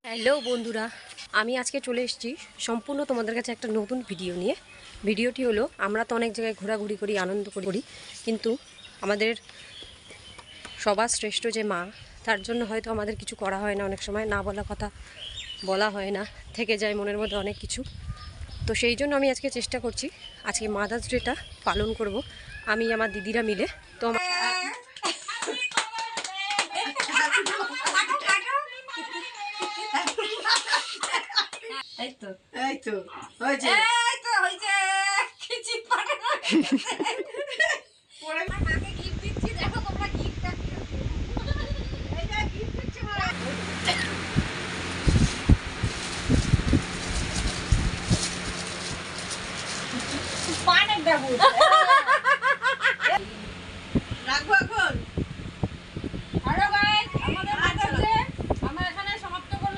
Hello বন্ধুরা, আমি আজকে চলে এসেছি সম্পূর্ণ তোমাদের কাছে একটা নতুন ভিডিও নিয়ে। ভিডিওটি হলো, আমরা তো অনেক জায়গায় ঘোরাঘুরি করি, আনন্দ করি, কিন্তু আমাদের সবার শ্রেষ্ঠ যে মা, তার জন্য হয়তো আমাদের কিছু করা হয় না, অনেক সময় না বলা কথা বলা হয় না, থেকে যায় মনের মধ্যে অনেক কিছু। তো সেই জন্য আমি আজকে চেষ্টা করছি, আজকে মাদার্স ডেটা পালন করব আমি আমার দিদিরা মিলে। তো এই তো হয়েছে খিচি পাঠানো পরে মাকে গিফট দিচ্ছি। দেখো তোমরা গিফটটা কি এই যে গিফট দিচ্ছি মা পানের দেবো